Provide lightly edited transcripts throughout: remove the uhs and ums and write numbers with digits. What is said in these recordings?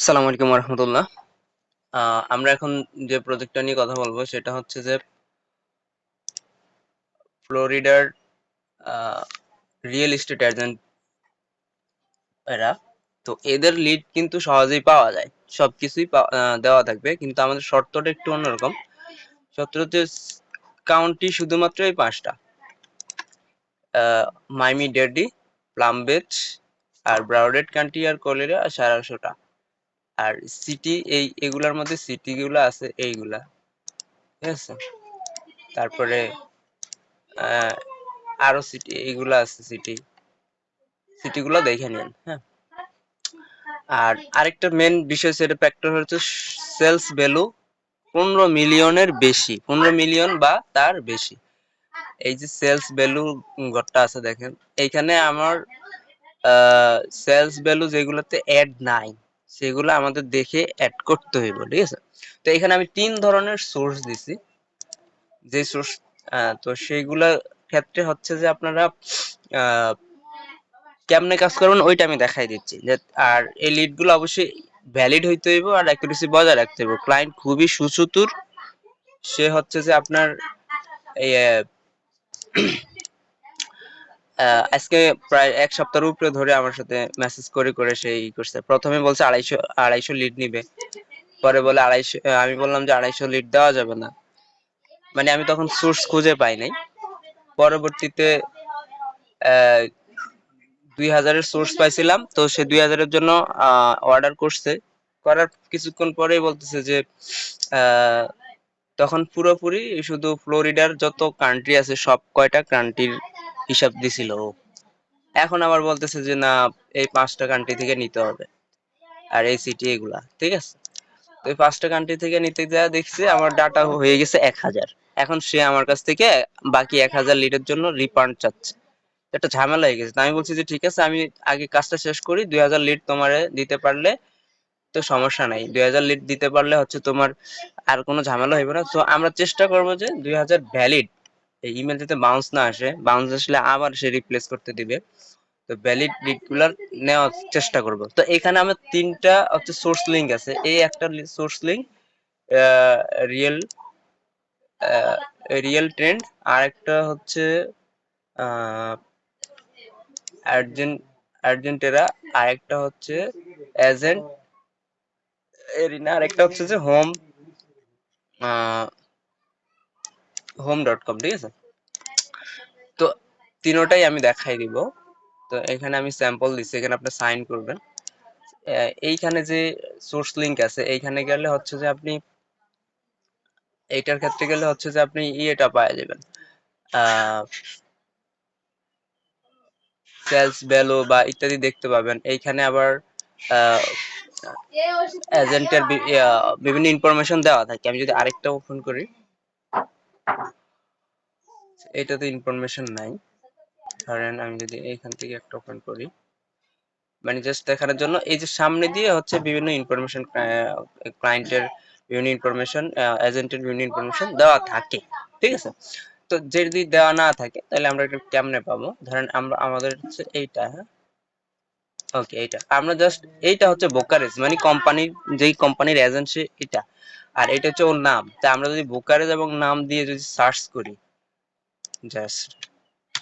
আসসালামু আলাইকুম রহমতুল্লাহ। আমরা এখন যে প্রজেক্টটা নিয়ে কথা বলবো সেটা হচ্ছে যে ফ্লোরিডার রিয়েল এস্টেট এজেন্ট এরা। তো এদের লিড কিন্তু সহজেই পাওয়া যায়, সবকিছুই দেওয়া থাকবে, কিন্তু আমাদের শর্তটা একটু অন্যরকম। শর্ত হচ্ছে কাউন্টি শুধুমাত্র এই পাঁচটা: মাইমি ডেডি, প্লাম বিচ, আর ব্রাউডেড কান্ট্রি, আর কলেরা, আর সারাসোটা। আর সিটি এগুলার মধ্যে সিটি গুলা আছে এইগুলা, ঠিক আছে। তারপরে আহ, আরো সিটি এইগুলা আছে, সিটি গুলো দেখে নিন, হ্যাঁ। আর আরেকটা মেন বিষয় সেটা ফ্যাক্টর হচ্ছে সেলস ভ্যালু 15 মিলিয়নের বেশি, 15 মিলিয়ন বা তার বেশি। এই যে সেলস ভ্যালু ঘরটা আছে দেখেন, এইখানে আমার সেলস ভ্যালু যেগুলোতে অ্যাড নাই সেগুলো আমাদের দেখে অ্যাড করতে হইব, ঠিক আছে। তো এখানে আমি 3 ধরনের সোর্স দিছি, যে সোর্স তো সেইগুলা ক্ষেত্রে হচ্ছে যে আপনারা কেমনে কাজ করবেন ওইটা আমি দেখাই দিচ্ছি যে। আর এই লিড গুলো অবশ্যই ভ্যালিড হইতে হইব আর অ্যাকুরেসি বজায় রাখতে হইব। ক্লায়েন্ট খুবই সুচতুর, সে হচ্ছে যে আপনার এই আজকে প্রায় 1 সপ্তাহের উপরে ধরে আমার সাথে মেসেজ করে করে সেই করছে। প্রথমে বলছে 250 লিড নিবে, পরে বলে 250, আমি বললাম যে 250 লিড দেওয়া যাবে না, মানে আমি তখন সোর্স খুঁজে পাই নাই। পরবর্তীতে 2000-এর সোর্স পাইছিলাম, তো সে 2000-এর জন্য অর্ডার করছে। করার কিছুক্ষণ পরেই বলতেছে যে আহ, তখন পুরোপুরি শুধু ফ্লোরিডার যত কান্ট্রি আছে সব কয়টা কান্ট্রির হিসাব দিছিল ও। এখন আবার বলতেছে যে না, এই 5টা কান্ট্রি থেকে নিতে হবে, আর এই সিটি এগুলা, ঠিক আছে। তো এই 5টা কান্ট্রি থেকে নিতে যা দেখছি আমার ডাটা হয়ে গেছে 1000। এখন সে আমার কাছ থেকে বাকি 1000 লিডের জন্য রিফান্ড চাচ্ছে। একটা ঝামেলা হয়ে গেছে। তো আমি বলছি যে ঠিক আছে, আমি আগে কাজটা শেষ করি, 2000 লিড তোমারে দিতে পারলে তো সমস্যা নাই, 2000 লিড দিতে পারলে হচ্ছে তোমার আর কোনো ঝামেলা হইবে না। তো আমরা চেষ্টা করবো যে 2000 ভ্যালিড, এই ইমেল যাতে বাউন্স না আসে, বাউন্স আসলে আবার সে রিপ্লেস করতে দিবে। তো ভ্যালিড লিড গুলার নেওয়ার চেষ্টা করব। তো এখানে আমার 3টা হচ্ছে সোর্স লিঙ্ক আছে। এই একটা source link real real trend, আর একটা হচ্ছে আর্জেন্টেরা, আর একটা হচ্ছে এজেন্ট এরিনা, আর একটা হচ্ছে যে হোম.com, ঠিক আছে। তো তিনোটাই আমি দেখাই দিব। তো এখানে আমি স্যাম্পল দিচ্ছি, এখানে আপনি সাইন করবেন। এইখানে যে সোর্স লিংক আছে এইখানে গেলে হচ্ছে যে আপনি এইটার ক্ষেত্রে গেলে হচ্ছে যে আপনি ইয়েটা পাওয়া যাবেন, সেলস ভ্যালু বা ইত্যাদি দেখতে পাবেন। এইখানে আবার এজেন্টের বিভিন্ন ইনফরমেশন দেওয়া থাকে। আমি যদি আরেকটা ওপেন করি, এটাতে ইনফরমেশন নাই। ধরেন আমি যদি এইখান থেকে একটা ওপেন করি, মানে জাস্ট দেখানোর জন্য, এই যে সামনে দিয়ে হচ্ছে বিভিন্ন ইনফরমেশন, ক্লায়েন্টের বিভিন্ন ইনফরমেশন, এজেন্টের বিভিন্ন ইনফরমেশন দেওয়া থাকে, ঠিক আছে। তো যদি দেওয়া না থাকে তাহলে আমরা এটা কেমনে পাবো? ধরেন আমরা আমাদের হচ্ছে এইটা, হ্যাঁ, ওকে, এইটা আমরা জাস্ট, এইটা হচ্ছে ব্রোকারেজ, মানে কোম্পানির, যেই কোম্পানির এজেন্সি এটা, আর এটা হচ্ছে ওর নাম। তা আমরা যদি ব্রোকারেজ এবং নাম দিয়ে যদি সার্চ করি, জাস্ট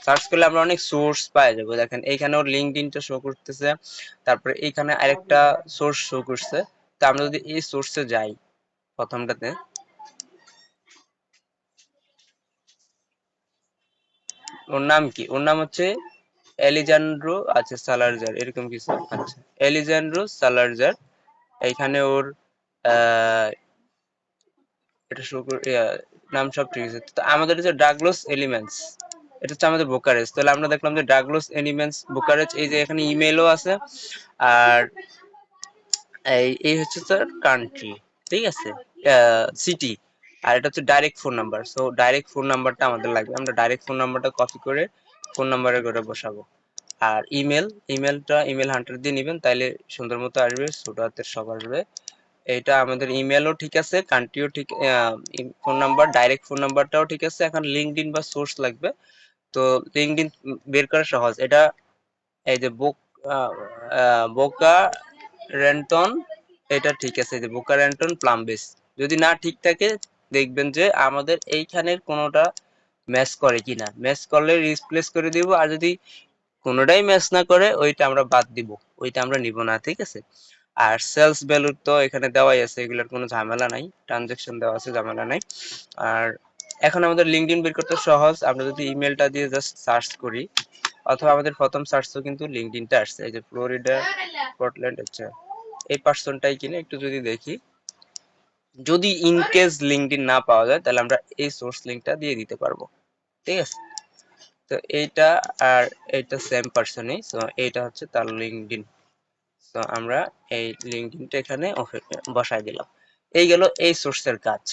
সার্চ করলে আমরা অনেক সোর্স পাই যাবো। দেখেন এইখানে ওর লিঙ্কডইনটা শো করতেছে, তারপরে এইখানে আরেকটা সোর্স শো করছে। তো আমরা যদি এই সোর্সে যাই, প্রথমটাতে, ওর নাম কি? ওর নাম হচ্ছে এলিজান্ড্রো, আচ্ছা সালারজার, এরকম কিছু, আচ্ছা এলিজান্ড্রো সালারজার। এইখানে ওর আহ এটা শো করে, নাম সব ঠিক আছে। তো আমাদের হচ্ছে ডাগলাস এলিমেন্টস, এটা হচ্ছে আমাদের ব্রোকারেজ। তাহলে আমরা দেখলাম যে ডাগলাস এলিমেন্টস ব্রোকারেজ, এই যে এখানে ইমেলও আছে, আর এই হচ্ছে স্যার কান্ট্রি, ঠিক আছে, সিটি, আর এটা হচ্ছে direct phone number. So direct phone নাম্বারটা আমাদের লাগবে, আমরা ডাইরেক্ট ফোন নাম্বারটা কপি করে ফোন নাম্বারে করে বসাবো। আর ইমেল হান্টার দিয়ে নেবেন, তাইলে সুন্দর মতো আসবে, ছোট হাতের সব আসবে। এটা আমাদের ইমেলও ঠিক আছে, কান্ট্রিও ঠিক, ফোন নাম্বার, ডাইরেক্ট ফোন নাম্বারটাও ঠিক আছে। এখন লিঙ্কডইন বা সোর্স লাগবে। তো লিঙ্কডইন বের করা সহজ, এটা এই যে বোকা রেন্টন এটা ঠিক আছে, যে বোকা র্যান্টন প্লাম বেস। যদি না ঠিক থাকে দেখবেন যে আমাদের এইখানের কোনোটা ম্যাচ করে কিনা, ম্যাচ করলে রিপ্লেস করে দিব, আর যদি কোনোটাই ম্যাচ না করে ওইটা আমরা বাদ দিব, ওইটা আমরা নিব না, ঠিক আছে। আর সেলস ভ্যালু তো এখানে দেওয়াই আছে, এগুলোর কোনো ঝামেলা নাই, ট্রানজেকশন দেওয়া আছে, ঝামেলা নাই। আর এখন আমাদের লিঙ্কডইন বের করতে সহজ, আমরা যদি ইমেলটা দিয়ে জাস্ট সার্চ করি, অথবা আমাদের প্রথম সার্চও কিন্তু লিঙ্কডইনটা আসছে, এই যে ফ্লোরিডা পোর্টল্যান্ড, আচ্ছা এই পার্সনটাই কিনে একটু যদি দেখি, যদি ইন কেস লিঙ্কডইন না পাওয়া যায় তাহলে আমরা এই সোর্স লিঙ্কটা দিয়ে দিতে পারবো, ঠিক আছে। তো এইটা আর এইটা সেম পার্সনই, সো এইটা হচ্ছে তার লিঙ্কডইন। তো আমরা এই লিঙ্কডইনটা এখানে বসাই দিলাম। এই গেল এই সোর্সের কাজ।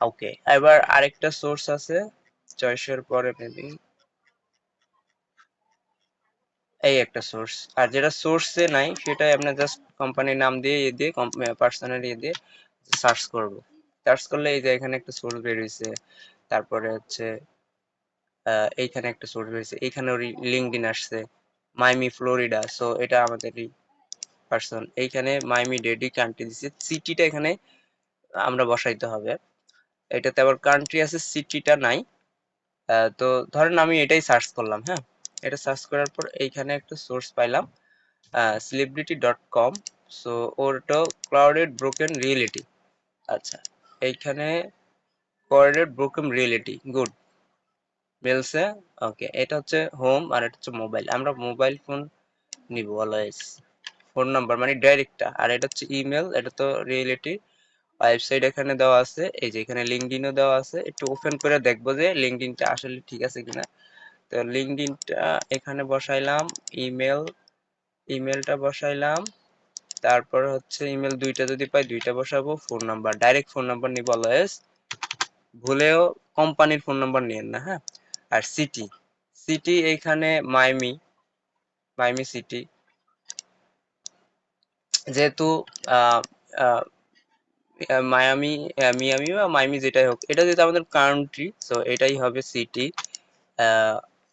ওকে, এবার আরেকটা সোর্স আছে চয়েসের পরে, মেবি এই একটা সোর্স। আর যেটা সোর্সে নাই সেটাই আমরা জাস্ট কোম্পানির নাম দিয়ে পার্সোনাল দিয়ে সার্চ করব। সার্চ করলে এই যে এখানে একটা সোর্স বের হইছে, তারপরে হচ্ছে এইখানে একটা সোর্স বের হইছে, এইখানেও লিঙ্কডইন আসছে, মাইমি ফ্লোরিডা, সো এটা আমাদেরই পার্সন। এইখানে মাইমি ডেডি কান্ট্রি দিছে, সিটিটা এখানে আমরা বসাইতে হবে। এটাতে আবার কান্ট্রি আছে, সিটিটা নাই। তো ধরেন আমি এটাই সার্চ করলাম, হ্যাঁ, এটা সার্চ করার পর এইখানে একটা সোর্স পাইলাম, celebrity.com। সো ওরটাও ক্লাউডেড ব্রোকেন রিয়েলিটি, আচ্ছা এইখানে ক্লাউডেড ব্রোকেন রিয়েলিটি, গুড মেলসে। ওকে, এটা হচ্ছে হোম আর এটা হচ্ছে মোবাইল, আমরা মোবাইল ফোন নিব অলওয়েজ, ফোন নাম্বার মানে ডাইরেক্টটা। আর এটা হচ্ছে ইমেল, এটা তো রিয়েলিটি। ওয়েবসাইট এখানে দেওয়া আছে, এই যে এখানে লিঙ্কডইনও দেওয়া আছে, একটু ওপেন করে দেখবো যে লিঙ্কডইনটা আসলে ঠিক আছে কিনা। তো লিঙ্কডইনটা এখানে বসাইলাম, ইমেল, ইমেলটা বসাইলাম, তারপর হচ্ছে ইমেল দুইটা যদি পাই দুইটা বসাবো, phone number direct phone number নিব অলওয়েজ, ভুলেও কোম্পানির ফোন নাম্বার নিয়েন না, হ্যাঁ। আর সিটি, সিটি এখানে মাইমি, মাইমি সিটি, যেহেতু আহ, আহ, মায়ামি, মিয়ামি বা মাইমি যেটাই হোক, এটা যেহেতু আমাদের কান্ট্রি, সো এটাই হবে সিটি।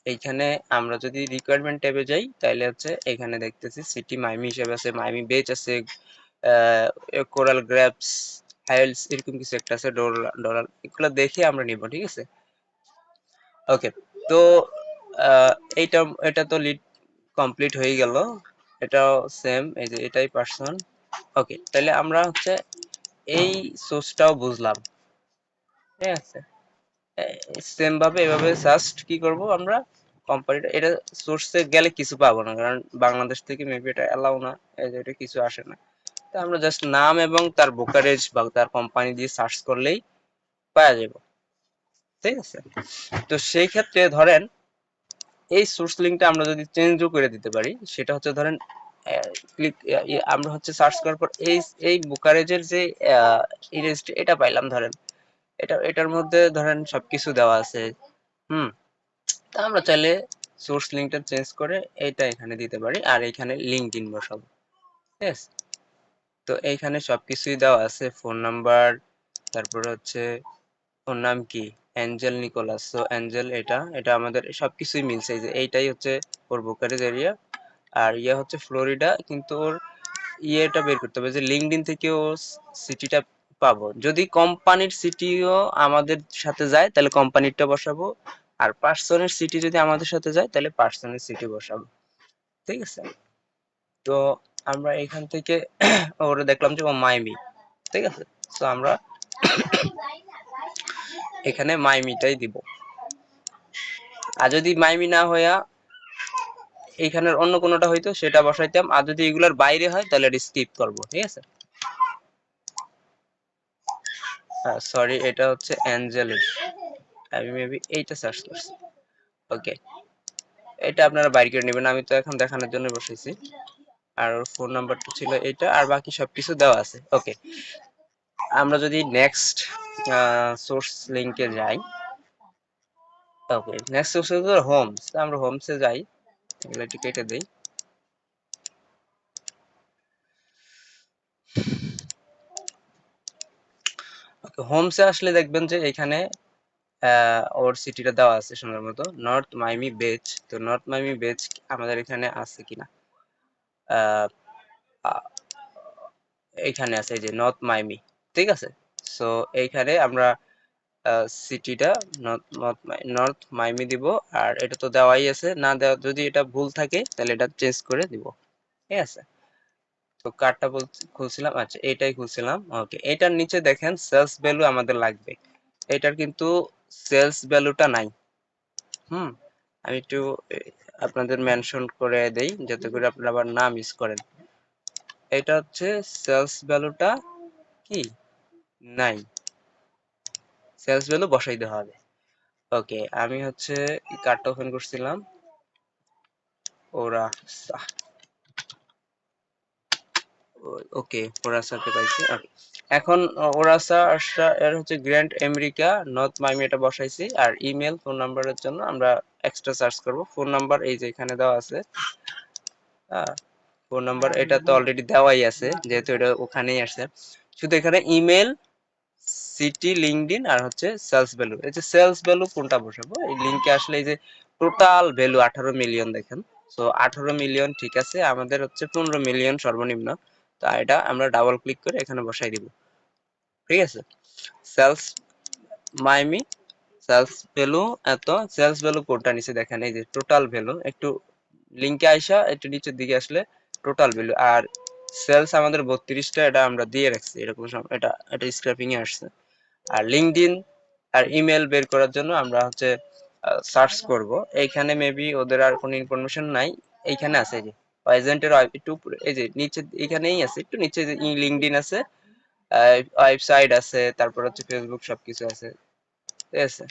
এইখানে আমরা যদি রিকোয়ারমেন্ট ট্যাবে যাই তাহলে হচ্ছে এখানে দেখতেছি সিটি মাইমি হিসেবে আছে, মাইমি বেচ আছে, কোরাল গ্র্যাপস, হাইলস এরকম কিছু একটা আছে, ডলার ডলার, এগুলো দেখে আমরা নিব, ঠিক আছে। ওকে, তো আহ, এইটা এটা তো লিড কমপ্লিট হয়ে গেল, এটাও সেম, এই যে এটাই পার্সন। ওকে, তাহলে আমরা হচ্ছে এই সোর্সটাও বুঝলাম, ঠিক আছে। সেম ভাবে এভাবে জাস্ট কি করব আমরা, কোম্পানিটা এটা সোর্সে গেলে কিছু পাবো না, কারণ বাংলাদেশ থেকে মেবি এটা এলাও না, এই যে এটা কিছু আসে না। তো আমরা জাস্ট নাম এবং তার ব্রোকারেজ বা তার কোম্পানি দিয়ে সার্চ করলেই পাওয়া যাবে, ঠিক আছে। তো সেই ক্ষেত্রে ধরেন এই সোর্স লিঙ্কটা আমরা যদি চেঞ্জও করে দিতে পারি, সেটা হচ্ছে ধরেন ক্লিক, আমরা হচ্ছে সার্চ করার পর এই এই ব্রোকারেজের যে ইরেজ এটা পাইলাম, ধরেন এটার মধ্যে ধরেন সবকিছু দেওয়া আছে, হুম। তা আমরা চাইলে সোর্স লিঙ্কটা চেঞ্জ করে এইটা এখানে দিতে পারি, আর এখানে লিঙ্কডইন বসাবো, ঠিক আছে। তো এইখানে সবকিছুই দেওয়া আছে, ফোন নাম্বার, তারপরে হচ্ছে ওর নাম কি, অ্যাঞ্জেল নিকোলাস, তো অ্যাঞ্জেল, এটা এটা আমাদের সবকিছুই মিলছে, এই যে এইটাই হচ্ছে ওর ব্রোকারেজ এরিয়া। আর ইয়ে হচ্ছে ফ্লোরিডা, কিন্তু ওর ইয়েটা বের করতে হবে যে লিঙ্কডইন থেকে ও সিটিটা পাবো, যদি কোম্পানির সিটিও আমাদের সাথে যায় তাহলে কোম্পানিরটা বসাবো, আর পার্সনের সিটি যদি আমাদের সাথে যায় তাহলে পার্সনের সিটি বসাবো, ঠিক আছে। তো আমরা এখান থেকে ওরা দেখলাম যে ও মাইমি, ঠিক আছে। তো আমরা এখানে মাইমিটাই দিব, আর যদি মাইমি না হইয়া এখানের অন্য কোনোটা হইতো সেটা বসাইতাম, আর যদি এগুলোর বাইরে হয় তাহলে এটা স্কিপ করবো, ঠিক আছে। সরি, এটা হচ্ছে অ্যাঞ্জেলিক, আমি মেবি এইটা সার্চ করছি। ওকে, এটা আপনারা বাইর করে নেবেন, আমি তো এখন দেখানোর জন্য বসেছি। আর ফোন নাম্বারটা ছিল এটা, আর বাকি সবকিছু দেওয়া আছে। ওকে, আমরা যদি নেক্সট সোর্স লিংকে যাই, ওকে নেক্সট সোর্স হলো হোমস, আমরা হোমসে যাই, এগুলো একটু কেটে দেই। ওকে, হোমসে আসলে দেখবেন যে এখানে ওর সিটিটা দেওয়া আছে সুন্দর মতো, নর্থ মাইমি বেচ। তো নর্থ মাইমি বেচ আমাদের এখানে আছে কিনা, আহ, আ- এইখানে আছে এই যে নর্থ মাইমি, ঠিক আছে। সো এইখানে আমরা সিটিটা নর্থ মাইমি দিব। আর এটা তো দেওয়াই আছে, না দেওয়া যদি এটা ভুল থাকে তাহলে এটা চেঞ্জ করে দিব, ঠিক আছে। তো কার্ডটা খুলছিলাম, আচ্ছা এটাই খুলছিলাম। ওকে, এটার নিচে দেখেন সেলস ভ্যালু আমাদের লাগবে, এটার কিন্তু সেলস ভ্যালুটা নাই। আমি একটু আপনাদের মেনশন করে দেই যাতে করে আপনারা আবার না মিস করেন। এটা হচ্ছে সেলস ভ্যালুটা কি নাই, সেলস ভ্যালু বসাইতে হবে। ওকে, আমি হচ্ছে কার্ডটা ওপেন করছিলাম, ওরা ওকে ওরাসাকে পাইছি। ওকে, এখন ওরাসা এর হচ্ছে গ্র্যান্ড আমেরিকা নর্থ মাইমি এটা বসাইছি। আর ইমেল ফোন নাম্বারের জন্য আমরা এক্সট্রা সার্চ করব। ফোন নাম্বার এই যে এখানে দেওয়া আছে, ফোন নাম্বার এটা তো অলরেডি দেওয়াই আছে যেহেতু এটা ওখানেই আসছে। শুধু এখানে ইমেল, সিটি, লিঙ্কডইন আর হচ্ছে সেলস ভ্যালু। এই যে সেলস ভ্যালু কোনটা বসাবো, এই লিংকে আসলে এই যে টোটাল ভ্যালু 18 মিলিয়ন দেখেন। সো 18 মিলিয়ন ঠিক আছে, আমাদের হচ্ছে 15 মিলিয়ন সর্বনিম্ন। তো এটা আমরা ডাবল ক্লিক করে এখানে বসাই দিব, ঠিক আছে। সেলস মাইমি সেলস ভ্যালু এত, সেলস ভ্যালু কোডটা নিচে দেখেন এই যে টোটাল ভ্যালু, একটু লিংকে আইসা একটু নিচের দিকে আসলে টোটাল ভ্যালু। আর সেলস আমাদের 32টা, এটা আমরা দিয়ে রাখছি এরকম, এটা এটা স্ক্র্যাপিং এ আসছে। আর লিঙ্কডইন আর ইমেল বের করার জন্য আমরা হচ্ছে সার্চ করব। এইখানে মেবি ওদের আর কোনো ইনফরমেশন নাই, এইখানে আছে এই যে এজেন্টের একটু এই যে নিচে এখানেই আছে, একটু নিচে যে লিঙ্কডইন আছে, ওয়েবসাইট আছে, তারপর হচ্ছে ফেসবুক সবকিছু আছে, ঠিক আছে।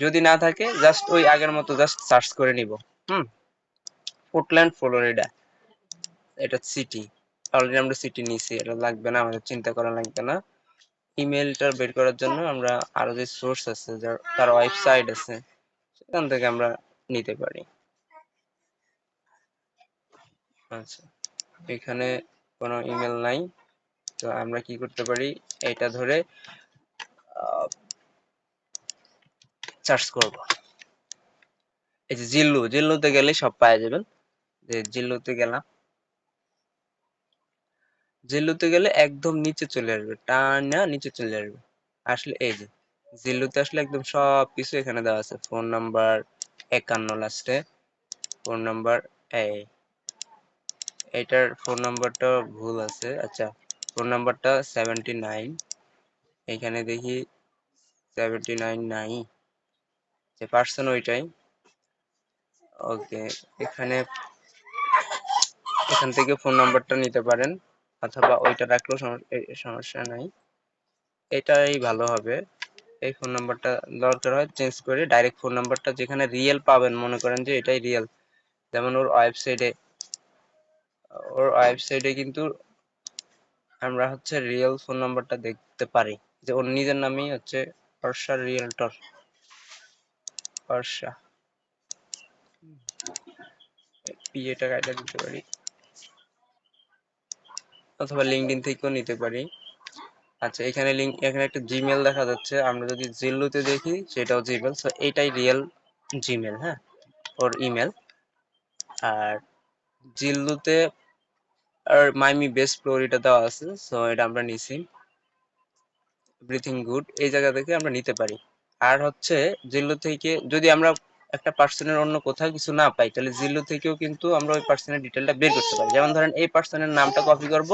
যদি না থাকে জাস্ট ওই আগের মতো জাস্ট সার্চ করে নিব। পোর্টল্যান্ড ফ্লোরিডা, এটা সিটি, অলরেডি আমরা সিটি নিছি, এটা লাগবে না, আমাদের চিন্তা করা লাগবে না। ইমেলটা বের করার জন্য আমরা আরো যে সোর্স আছে, তার ওয়েবসাইট আছে, সেখান থেকে আমরা নিতে পারি। আচ্ছা, এখানে কোনো ইমেল নাই, তো আমরা কি করতে পারি, এটা ধরে সার্চ করব। এই যে জিল্লুতে গেলে সব পাওয়া যাবেন। যে জিল্লুতে গেলাম, জিল্লুতে গেলে একদম নিচে চলে আসবে, টানা নিচে চলে আসবে। আসলে এই যে জিল্লুতে আসলে একদম সব কিছু এখানে দেওয়া আছে। ফোন নাম্বার 51 লাস্টে, ফোন নাম্বার এই এটার ফোন নাম্বারটা ভুল আছে। আচ্ছা, ফোন নাম্বারটা 79, এখানে দেখি 79 নাই, যে পার্সন ওইটাই। ওকে, এখানে এখান থেকে ফোন নাম্বারটা নিতে পারেন, অথবা ওইটা রাখলেও সমস্যা নাই, এটাই ভালো হবে। এই ফোন নাম্বারটা দরকার হয় চেঞ্জ করে ডাইরেক্ট ফোন নাম্বারটা যেখানে রিয়েল পাবেন, মনে করেন যে এটাই রিয়েল, যেমন ওর ওয়েবসাইটে কিন্তু আমরা হচ্ছে রিয়েল ফোন নাম্বারটা দেখতে পারি, যে ওর নিজের নামেই হচ্ছে অর্ষা রিয়েলটর, অর্ষা পিএটা কাইটা দিতে পারি, অথবা লিঙ্কডইন থেকেও নিতে পারি। আচ্ছা, এখানে এখানে একটা জিমেল দেখা যাচ্ছে, আমরা যদি জিল্লুতে দেখি সেটাও জিমেল, সো এটাই রিয়েল জিমেল, হ্যাঁ, ওর ইমেল। আর জিল্লুতে আর মাইমি বেস্ট ফ্লোরিটা দেওয়া আছে, সো এটা আমরা নিছি। এভরিথিং গুড, এই জায়গা থেকে আমরা নিতে পারি। আর হচ্ছে জিল্লু থেকে যদি আমরা একটা পার্সনের অন্য কোথাও কিছু না পাই, তাহলে জিল্লু থেকেও কিন্তু আমরা ওই পার্সনের ডিটেলটা বের করতে পারি। যেমন ধরেন এই পার্সনের নামটা কপি করব,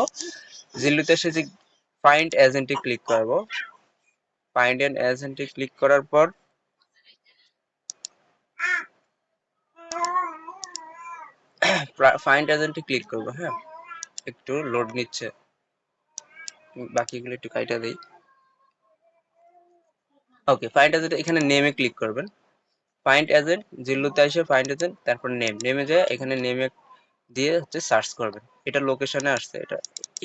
জিল্লুতে এসে যে ফাইন্ড এজেন্টে ক্লিক করব, ফাইন্ড এন এজেন্টে ক্লিক করার পর ফাইন্ড এজেন্টে ক্লিক করব। হ্যাঁ, একটু লোড নিচ্ছে, বাকিগুলো একটু কাইটা দেই। ওকে, ফাইন্ড এজেন্ট, এখানে নেমে ক্লিক করবেন। ফাইন্ড এজেন্ট জিল্লুতে এসে ফাইন্ড এজেন্ট, তারপর নেমে যায়, এখানে নেমে দিয়ে হচ্ছে সার্চ করবেন। এটা লোকেশনে আসছে, এটা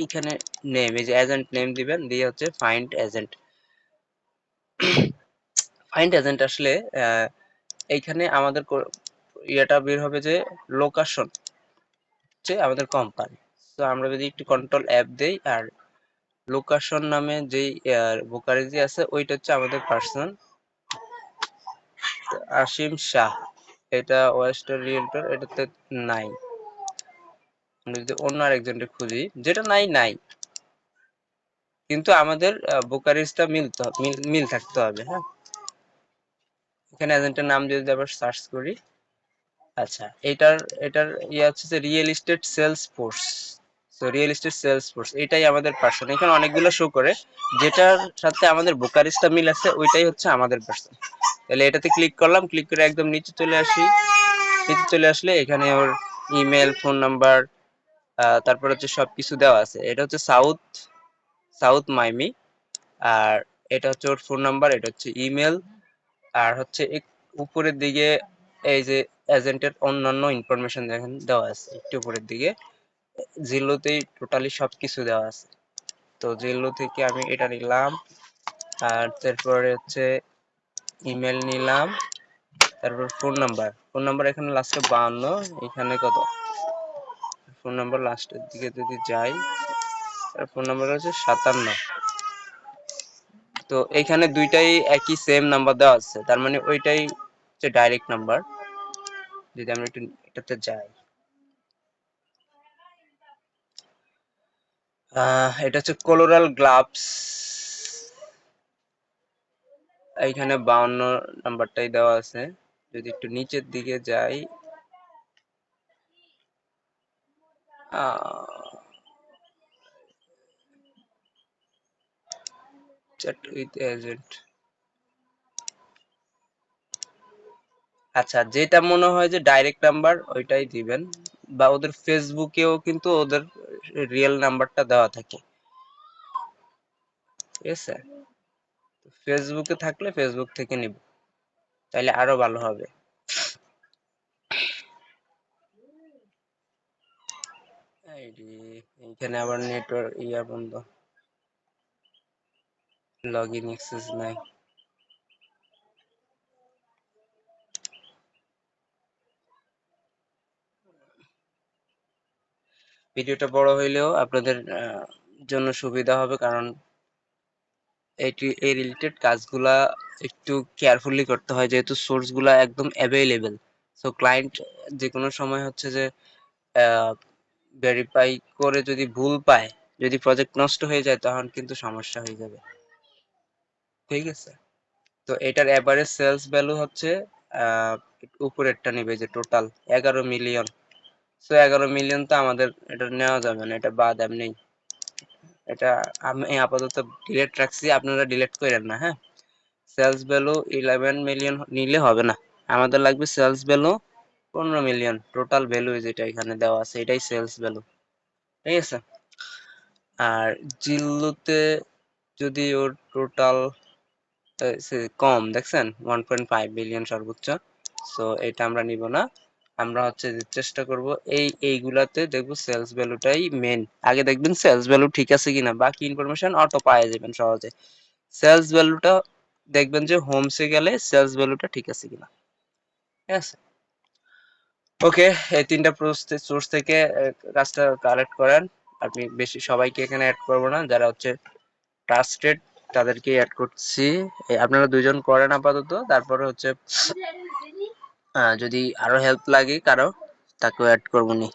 এখানে নেম, এই যে এজেন্ট নেম দিবেন, দিয়ে হচ্ছে ফাইন্ড এজেন্ট। ফাইন্ড এজেন্ট আসলে এইখানে আমাদের ইয়েটা বের হবে যে লোকেশন হচ্ছে আমাদের কোম্পানি। তো আমরা যদি একটু কন্ট্রোল অ্যাপ দেই, আর লোকেশন নামে যেই ব্রোকারেজি আছে ওইটা হচ্ছে আমাদের পার্সন আসিম শাহ, এটা ওয়েস্টার রিয়েলটর, এটাতে নাই। আমরা যদি অন্য আরেকজনকে খুঁজি, যেটা নাই নাই, কিন্তু আমাদের বোকারিস্তা মিল থাকতে হবে। হ্যাঁ, এখানে এজেন্টের নাম যদি আবার সার্চ করি, আচ্ছা এটার এটার ইয়ে হচ্ছে যে রিয়েল এস্টেট সেলস ফোর্স। তো রিয়েল এস্টেট সেলস ফোর্স এটাই আমাদের পার্সন। এখানে অনেকগুলো শো করে, যেটার সাথে আমাদের বোকারিস্তা মিল আছে ওইটাই হচ্ছে আমাদের পার্সন। তাহলে এটাতে ক্লিক করলাম, ক্লিক করে একদম নিচে চলে আসি। নিচে চলে আসলে এখানে ওর ইমেল, ফোন নাম্বার, তারপর হচ্ছে সবকিছু দেওয়া আছে। এটা হচ্ছে সাউথ সাউথ মাইমি, আর এটা হচ্ছে ওর ফোন নাম্বার, এটা হচ্ছে ইমেল, আর হচ্ছে উপরের দিকে এই যে এজেন্টের অন্যান্য ইনফরমেশন দেখেন দেওয়া আছে একটু উপরের দিকে। জিলোতেই টোটালি সবকিছু দেওয়া আছে। তো জিলো থেকে আমি এটা নিলাম, আর তারপরে হচ্ছে ইমেল নিলাম, তারপর ফোন নাম্বার এখানে লাস্টে 52, এখানে কত ফোন নাম্বার লাস্টের দিকে যদি যাই, আর ফোন নাম্বার হচ্ছে 57। তো এইখানে দুইটাই একই সেম নাম্বার দেওয়া আছে, তার মানে ওইটাই হচ্ছে ডাইরেক্ট নাম্বার। যদি আমরা একটু এটাতে যাই, এটা হচ্ছে কোলোরাল গ্লাভস, এইখানে 52 নাম্বারটাই দেওয়া আছে। যদি একটু নিচের দিকে যাই, চ্যাট উইথ এজেন্ট, আচ্ছা যেটা মনে হয় যে ডাইরেক্ট নাম্বার ওইটাই দিবেন, বা ওদের ফেসবুকেও কিন্তু ওদের রিয়েল নাম্বারটা দেওয়া থাকে, ঠিক আছে? ফেসবুকে থাকলে ফেসবুক থেকে নিব, তাইলে আরো ভালো হবে। এইখানে আবার নেটওয়ার্ক ইয়া বন্ধ, লগ ইন অ্যাক্সেস নাই। ভিডিওটা বড় হইলেও আপনাদের জন্য সুবিধা হবে, কারণ এই রিলেটেড কাজগুলা একটু কেয়ারফুলি করতে হয়, যেহেতু সোর্স গুলা একদম অ্যাভেলেবেল। সো ক্লায়েন্ট যে কোনো সময় হচ্ছে যে ভেরিফাই করে যদি ভুল পায়, যদি প্রজেক্ট নষ্ট হয়ে যায়, তখন কিন্তু সমস্যা হয়ে যাবে, ঠিক আছে? তো এটার এভারেজ সেলস ভ্যালু হচ্ছে উপরেরটা নিবে যে টোটাল 11 মিলিয়ন। তো 11 মিলিয়ন তো আমাদের এটা নেওয়া যাবে না, এটা বাদ এমনি। এটা আমি আপাতত ডিলেট রাখছি, আপনারা ডিলেট করেন না, হ্যাঁ? সেলস ভ্যালু 11 মিলিয়ন নিলে হবে না, আমাদের লাগবে sales value 15 million. Total value যেটা এখানে দেওয়া আছে এটাই সেলস ভ্যালু, ঠিক আছে? আর জিল্লুতে যদি ওর টোটাল কম দেখছেন 1.5 বিলিয়ন সর্বোচ্চ, সো এটা আমরা নিব না। আমরা হচ্ছে চেষ্টা করব এইগুলাতে দেখবো সেলস ভ্যালুটাই মেন। আগে দেখবেন সেলস ভ্যালু ঠিক আছে কিনা, বাকি ইনফরমেশন অটো পাওয়া যাবেন সহজে। সেলস ভ্যালুটা দেখবেন যে হোমসে গেলে সেলস ভ্যালুটা ঠিক আছে কিনা, ঠিক আছে? ওকে, এই তিনটা সোর্স থেকে কাজটা কালেক্ট করেন। আপনি বেশি সবাইকে এখানে অ্যাড করবো না, যারা হচ্ছে ট্রাস্টেড তাদেরকে অ্যাড করছি। আপনারা দুইজন করেন আপাতত, তারপরে হচ্ছে যদি আরো হেল্প লাগে কারো, তাকেও অ্যাড করবো নি।